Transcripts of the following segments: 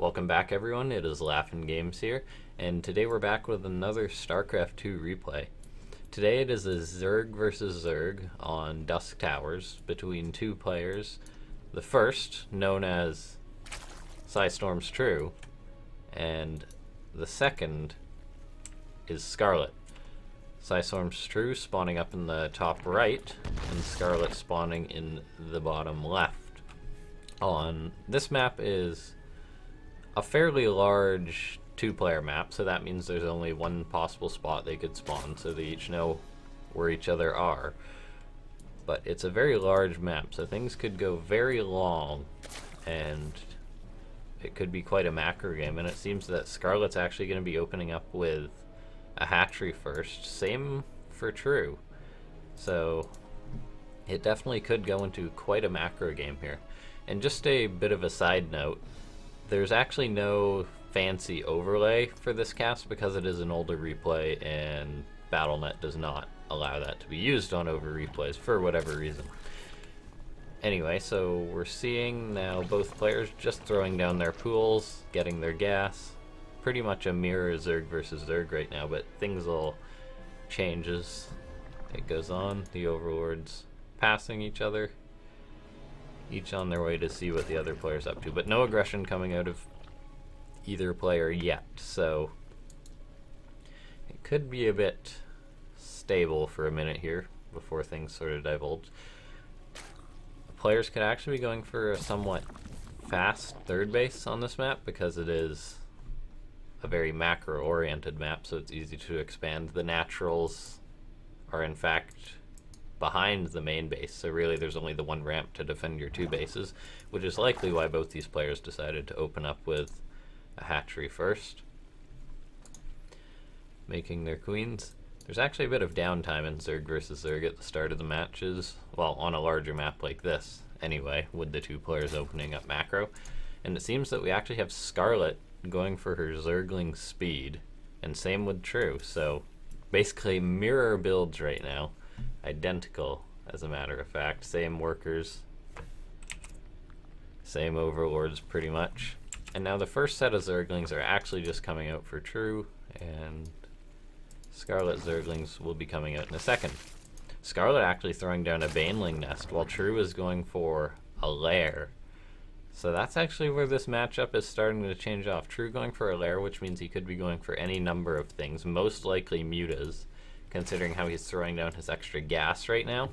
Welcome back everyone, it is LaughNgamez here, and today we're back with another Starcraft 2 replay. Today it is a Zerg versus Zerg on Dusk Towers between two players. The first, known as Storm's True, and the second is Scarlett. Storm's True spawning up in the top right, and Scarlett spawning in the bottom left. On this map is a fairly large two-player map, so that means there's only one possible spot they could spawn, so they each know where each other are. But it's a very large map, so things could go very long, and it could be quite a macro game, and it seems that Scarlett's actually going to be opening up with a hatchery first. Same for True. So it definitely could go into quite a macro game here. And just a bit of a side note, there's actually no fancy overlay for this cast because it is an older replay and Battle.net does not allow that to be used on over replays for whatever reason. Anyway, so we're seeing now both players just throwing down their pools, getting their gas. Pretty much a mirror Zerg versus Zerg right now, but things will change as it goes on. The overlords passing each other, each on their way to see what the other player's up to, but no aggression coming out of either player yet, so it could be a bit stable for a minute here before things sort of divulge. The players could actually be going for a somewhat fast third base on this map because it is a very macro-oriented map, so it's easy to expand. The naturals are in fact behind the main base, so really there's only the one ramp to defend your two bases, which is likely why both these players decided to open up with a hatchery first, making their queens. There's actually a bit of downtime in Zerg versus Zerg at the start of the matches, well, on a larger map like this anyway, with the two players opening up macro, and it seems that we actually have Scarlett going for her Zergling speed, and same with True, so basically mirror builds right now. Identical, as a matter of fact. Same workers, same overlords pretty much. And now the first set of Zerglings are actually just coming out for True, and Scarlet Zerglings will be coming out in a second. Scarlet actually throwing down a Baneling nest, while True is going for a lair. So that's actually where this matchup is starting to change off. True going for a lair, which means he could be going for any number of things, most likely mutas, considering how he's throwing down his extra gas right now.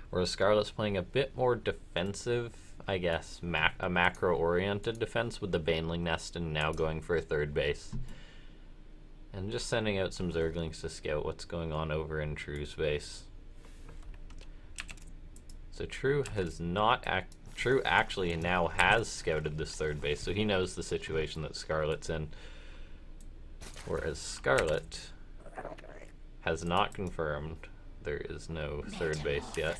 Whereas Scarlett's playing a bit more defensive, I guess, a macro-oriented defense with the Baneling nest and now going for a third base. And just sending out some Zerglings to scout what's going on over in True's base. So True actually now has scouted this third base, so he knows the situation that Scarlett's in. Whereas Scarlett has not confirmed there is no third base yet.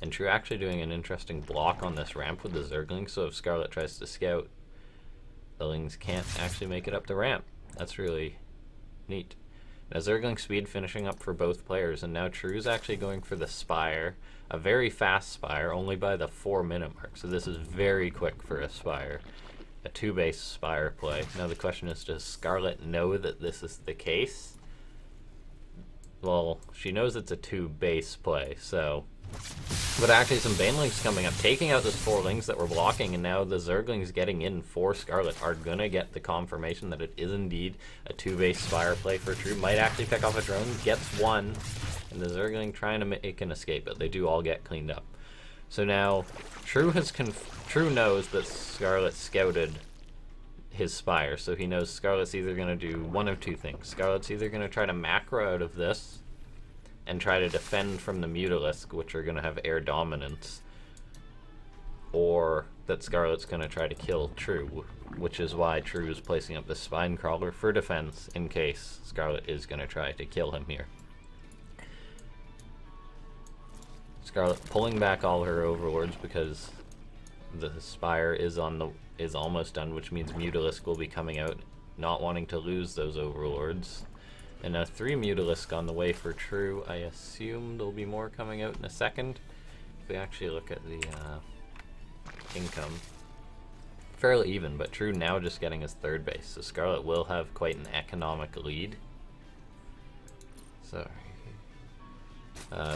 And True actually doing an interesting block on this ramp with the Zergling, so if Scarlett tries to scout, the Lings can't actually make it up the ramp. That's really neat. Now Zergling speed finishing up for both players, and now True's actually going for the Spire, a very fast Spire, only by the 4-minute mark, so this is very quick for a Spire. A two-base Spire play. Now the question is, does Scarlett know that this is the case? Well, she knows it's a two-base play, so... But actually some Banelings coming up, taking out those 4 Lings that were blocking, and now the Zerglings getting in for Scarlett are gonna get the confirmation that it is indeed a two-base Spire play for True. Might actually pick off a drone, gets one, and the Zergling trying to make an escape, but they do all get cleaned up. So now, True knows that Scarlett scouted his Spire, so he knows Scarlett's either going to do one of two things. Scarlett's either going to try to macro out of this and try to defend from the Mutalisk, which are going to have air dominance, or that Scarlett's going to try to kill True, which is why True is placing up the Spine Crawler for defense in case Scarlett is going to try to kill him here. Scarlett pulling back all her overlords because the Spire is almost done, which means Mutalisk will be coming out, not wanting to lose those overlords. And now 3 Mutalisk on the way for True. I assume there'll be more coming out in a second. If we actually look at the income, fairly even, but True now just getting his third base, so Scarlett will have quite an economic lead. Sorry.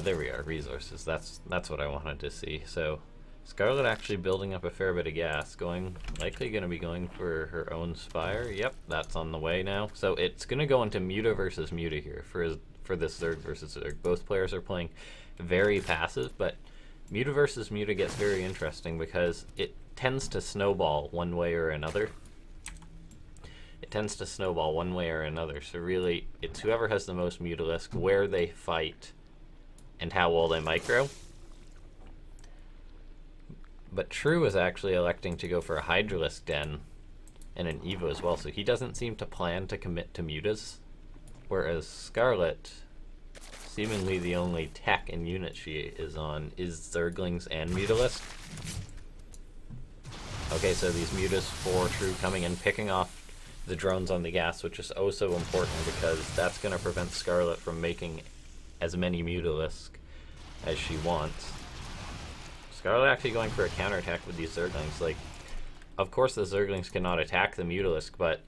There we are, resources. That's what I wanted to see. So Scarlett actually building up a fair bit of gas, likely going to be going for her own Spire. Yep, that's on the way now. So it's going to go into Muta versus Muta here for this Zerg versus Zerg. Both players are playing very passive, but Muta versus Muta gets very interesting because it tends to snowball one way or another. So really, it's whoever has the most Mutalisk, where they fight, and how well they micro. But True is actually electing to go for a Hydralisk Den and an Evo as well, so he doesn't seem to plan to commit to Mutas. Whereas Scarlett, seemingly the only tech and unit she is on is Zerglings and Mutalisk. Okay, so these Mutas for True coming in, picking off the drones on the gas, which is oh so important because that's going to prevent Scarlett from making as many Mutalisk as she wants. Scarlett actually going for a counterattack with these Zerglings. Like, of course the Zerglings cannot attack the Mutalisk, but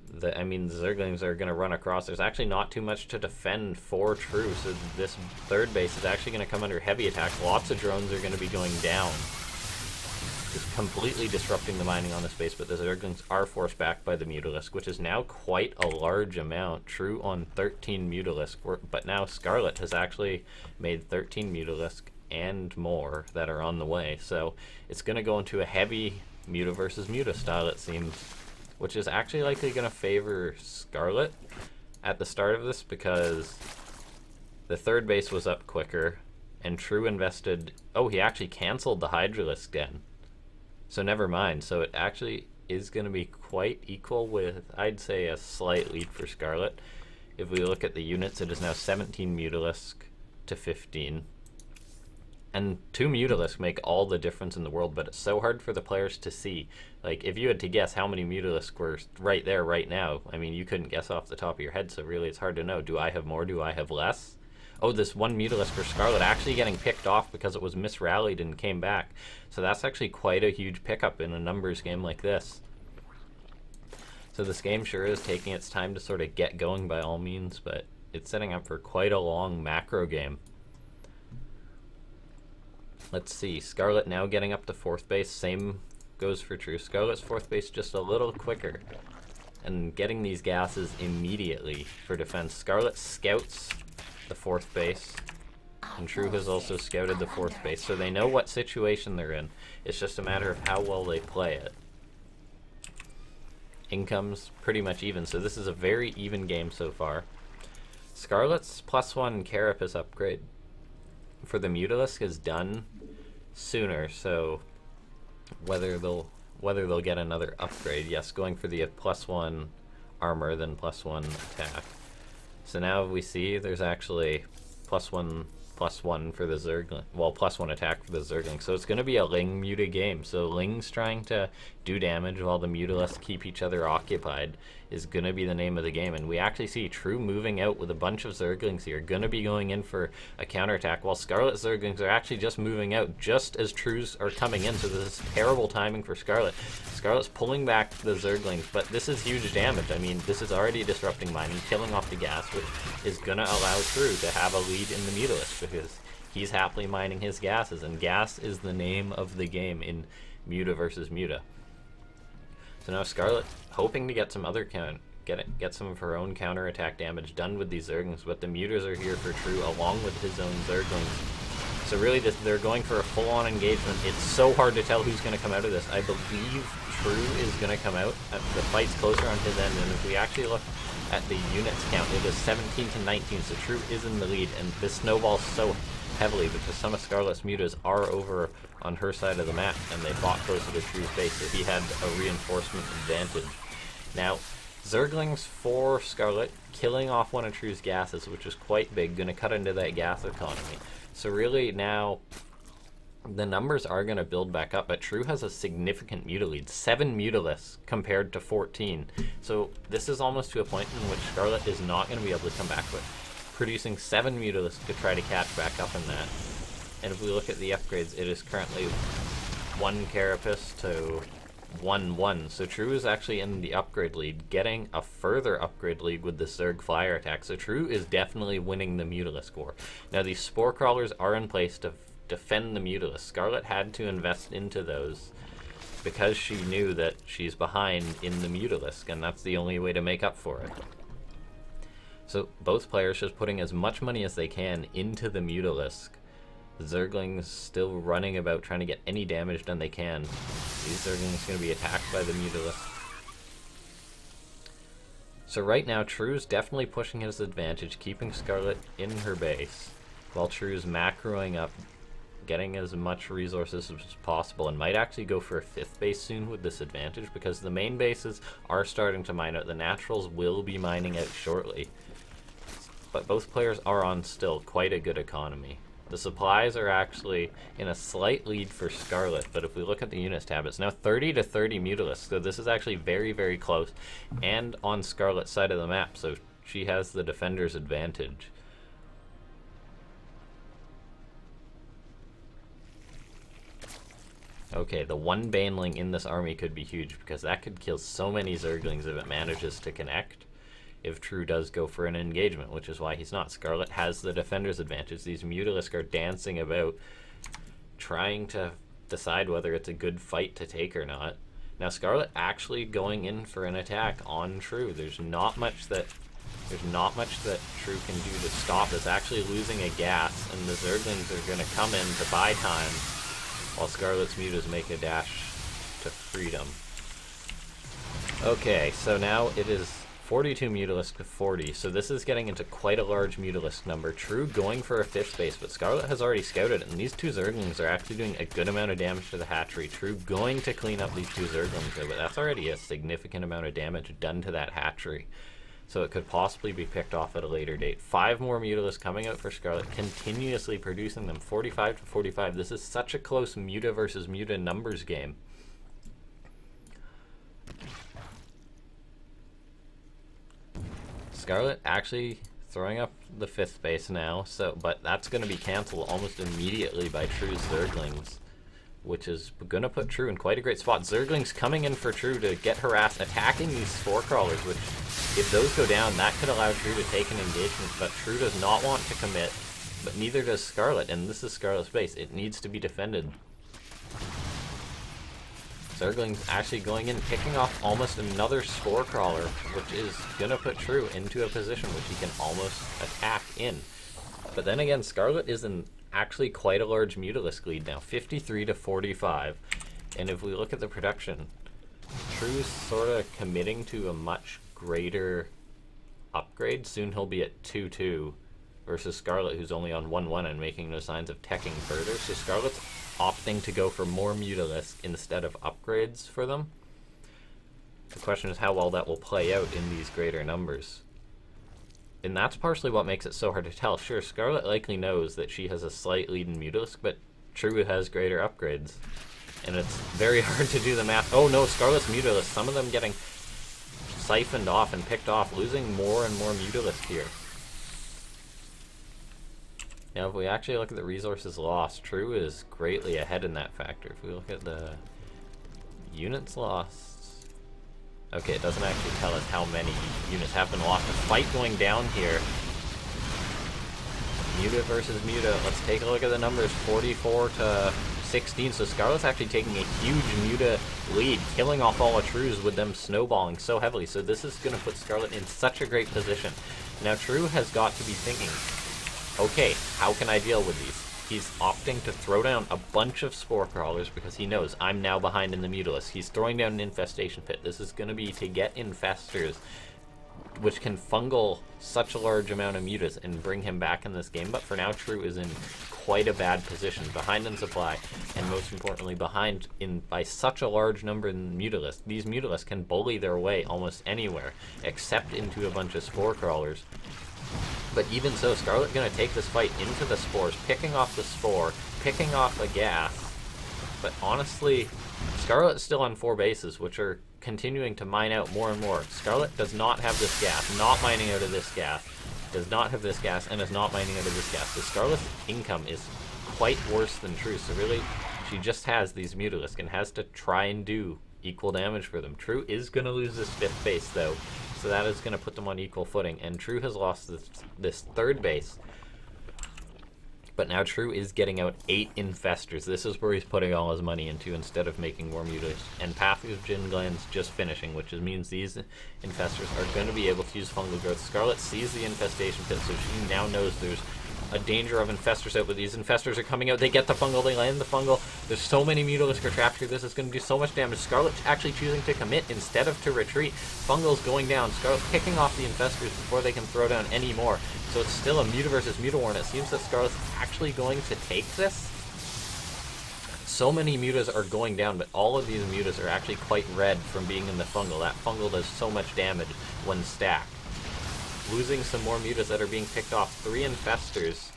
the Zerglings are going to run across. There's actually not too much to defend for True, so this third base is actually going to come under heavy attack. Lots of drones are going to be going down, just completely disrupting the mining on this base, but the Zerglings are forced back by the Mutalisk, which is now quite a large amount. True on 13 Mutalisk, but now Scarlett has actually made 13 Mutalisk and more that are on the way, so it's going to go into a heavy Muta versus Muta style, it seems, which is actually likely going to favor Scarlett at the start of this because the third base was up quicker, and True invested... Oh, he actually canceled the Hydralisk Den. So never mind. So it actually is going to be quite equal with, I'd say, a slight lead for Scarlett. If we look at the units, it is now 17 Mutalisk to 15. And 2 Mutalisk make all the difference in the world, but it's so hard for the players to see. Like, if you had to guess how many Mutalisk were right there, right now, I mean, you couldn't guess off the top of your head, so really it's hard to know. Do I have more? Do I have less? Oh, this one Mutalisk for Scarlett actually getting picked off because it was misrallied and came back. So that's actually quite a huge pickup in a numbers game like this. So this game sure is taking its time to sort of get going by all means, but it's setting up for quite a long macro game. Let's see, Scarlett now getting up to 4th base. Same goes for True. Scarlett's 4th base just a little quicker and getting these gases immediately for defense. Scarlett scouts the 4th base, and True has also scouted the 4th base, so they know what situation they're in. It's just a matter of how well they play it. Income's pretty much even, so this is a very even game so far. Scarlett's +1 Carapace upgrade for the Mutalisk is done sooner, so whether they'll get another upgrade, yes, going for the +1 armor than +1 attack. So now we see there's actually +1/+1 for the Zergling, well, +1 attack for the Zergling. So it's going to be a Ling Muta game. So Ling's trying to do damage while the Mutalisks keep each other occupied is going to be the name of the game. And we actually see True moving out with a bunch of Zerglings here, going to be going in for a counterattack, while Scarlet Zerglings are actually just moving out just as Trues are coming in. So this is terrible timing for Scarlet. Scarlet's pulling back the Zerglings, but this is huge damage. I mean, this is already disrupting mining, killing off the gas, which is going to allow True to have a lead in the Mutalisk because he's happily mining his gases, and gas is the name of the game in Muta versus Muta. So now Scarlet hoping to get some other get some of her own counterattack damage done with these Zerglings, but the Mutas are here for True along with his own Zerglings. So really they're going for a full-on engagement. It's so hard to tell who's going to come out of this. I believe True is going to come out. The fight's closer on his end, and if we actually look at the units count, it is 17-19, so True is in the lead, and this snowballs so heavily because some of Scarlet's Mutas are over on her side of the map, and they fought closer to True's base, so he had a reinforcement advantage. Now, Zerglings for Scarlet, killing off one of True's gases, which is quite big, going to cut into that gas economy. So really now, the numbers are going to build back up, but True has a significant Muta lead, 7 Mutalisks compared to 14. So this is almost to a point in which Scarlet is not going to be able to come back with, producing 7 Mutalisks to try to catch back up in that. And if we look at the upgrades, it is currently 1 Carapace to 1-1. So True is actually in the upgrade lead, getting a further upgrade lead with the Zerg Flyer attack. So True is definitely winning the Mutalisk war. Now these Spore Crawlers are in place to defend the Mutalisk. Scarlett had to invest into those because she knew that she's behind in the Mutalisk, and that's the only way to make up for it. So both players just putting as much money as they can into the Mutalisk. Zerglings still running about trying to get any damage done they can. These Zerglings going to be attacked by the Mutalisk. So right now, True's definitely pushing his advantage, keeping Scarlett in her base, while True's macroing up, getting as much resources as possible, and might actually go for a 5th base soon with this advantage, because the main bases are starting to mine out. The naturals will be mining out shortly. But both players are on still quite a good economy. The supplies are actually in a slight lead for Scarlett, but if we look at the units tab, it's now 30 to 30 Mutalisk, so this is actually very, very close, and on Scarlett's side of the map, so she has the defender's advantage. Okay, the one Baneling in this army could be huge, because that could kill so many Zerglings if it manages to connect. If True does go for an engagement, which is why he's not. Scarlett has the defender's advantage. These Mutalisk are dancing about, trying to decide whether it's a good fight to take or not. Now Scarlett actually going in for an attack on True. There's not much that True can do to stop. It's actually losing a gas, and the Zerglings are going to come in to buy time, while Scarlett's Mutas make a dash to freedom. Okay, so now it is 42 Mutalisk to 40, so this is getting into quite a large Mutalisk number. True going for a 5th base, but Scarlett has already scouted it, and these 2 Zerglings are actually doing a good amount of damage to the hatchery. True going to clean up these 2 Zerglings, though, but that's already a significant amount of damage done to that hatchery, so it could possibly be picked off at a later date. 5 more Mutalisk coming out for Scarlett, continuously producing them, 45 to 45. This is such a close Muta versus Muta numbers game. Scarlett actually throwing up the 5th base now, but that's going to be canceled almost immediately by True's Zerglings, which is going to put True in quite a great spot. Zerglings coming in for True to get harassed, attacking these Spore Crawlers, which, if those go down, that could allow True to take an engagement, but True does not want to commit, but neither does Scarlett, and this is Scarlett's base. It needs to be defended. Zerglings actually going in, picking off almost another Spore Crawler, which is going to put True into a position which he can almost attack in. But then again, Scarlett is in actually quite a large Mutalisk lead now, 53 to 45. And if we look at the production, True's sort of committing to a much greater upgrade. Soon he'll be at 2-2 versus Scarlett, who's only on 1-1 and making no signs of teching further. So Scarlett's opting to go for more Mutalisk instead of upgrades for them. The question is how well that will play out in these greater numbers. And that's partially what makes it so hard to tell. Sure, Scarlett likely knows that she has a slight lead in Mutalisk, but True has greater upgrades. And it's very hard to do the math. Oh no, Scarlett's Mutalisk, some of them getting siphoned off and picked off, losing more and more Mutalisk here. Now, if we actually look at the resources lost, True is greatly ahead in that factor. If we look at the units lost, okay, it doesn't actually tell us how many units have been lost. A fight going down here. Muta versus Muta. Let's take a look at the numbers. 44 to 16. So Scarlett's actually taking a huge Muta lead, killing off all of True's with them snowballing so heavily. So this is going to put Scarlett in such a great position. Now, True has got to be thinking, okay, how can I deal with these? He's opting to throw down a bunch of Spore Crawlers because he knows I'm now behind in the Mutalisk. He's throwing down an Infestation Pit. This is going to be to get Infestors, which can fungal such a large amount of Mutas and bring him back in this game. But for now, True is in quite a bad position, behind in supply, and most importantly, behind in by such a large number in Mutalisk. These Mutalisk can bully their way almost anywhere, except into a bunch of Spore Crawlers. But even so, Scarlett going to take this fight into the Spores, picking off the Spore, picking off a gas. But honestly, Scarlett's still on 4 bases, which are continuing to mine out more and more. Scarlett does not have this gas, not mining out of this gas, does not have this gas, and is not mining out of this gas. So Scarlett's income is quite worse than True. So really, she just has these Mutalisk and has to try and do equal damage for them. True is going to lose this 5th base, though, so that is going to put them on equal footing. And True has lost this 3rd base. But now True is getting out 8 Infestors. This is where he's putting all his money into instead of making more Mutas. And Pathogen Gland's just finishing, which means these Infestors are going to be able to use Fungal Growth. Scarlett sees the Infestation Pit, so she now knows there's a danger of Infestors out, but these Infestors are coming out. They get the Fungal, they land the Fungal. There's so many Mutalisk are trapped here. This is going to do so much damage. Scarlett actually choosing to commit instead of to retreat. Fungal's going down. Scarlett's picking off the Infestors before they can throw down any more. So it's still a Muta versus Muta war, and it seems that Scarlett's actually going to take this. So many Mutas are going down, but all of these Mutas are actually quite red from being in the Fungal. That Fungal does so much damage when stacked. Losing some more Mutas that are being picked off. 3 Infestors.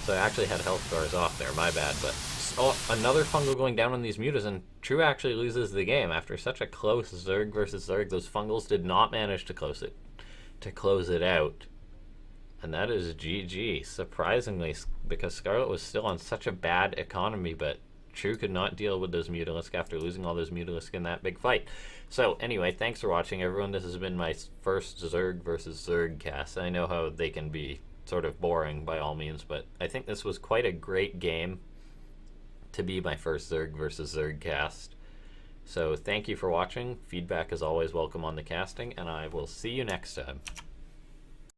So I actually had health bars off there, my bad. But another Fungal going down on these Mutas, and True actually loses the game. After such a close Zerg versus Zerg, those Fungals did not manage to close it out. And that is GG, surprisingly, because Scarlett was still on such a bad economy, but True could not deal with those Mutalisk after losing all those Mutalisk in that big fight. So anyway, thanks for watching, everyone. This has been my first Zerg versus Zerg cast. I know how they can be sort of boring by all means, but I think this was quite a great game to be my first Zerg versus Zerg cast. So thank you for watching. Feedback is always welcome on the casting, and I will see you next time.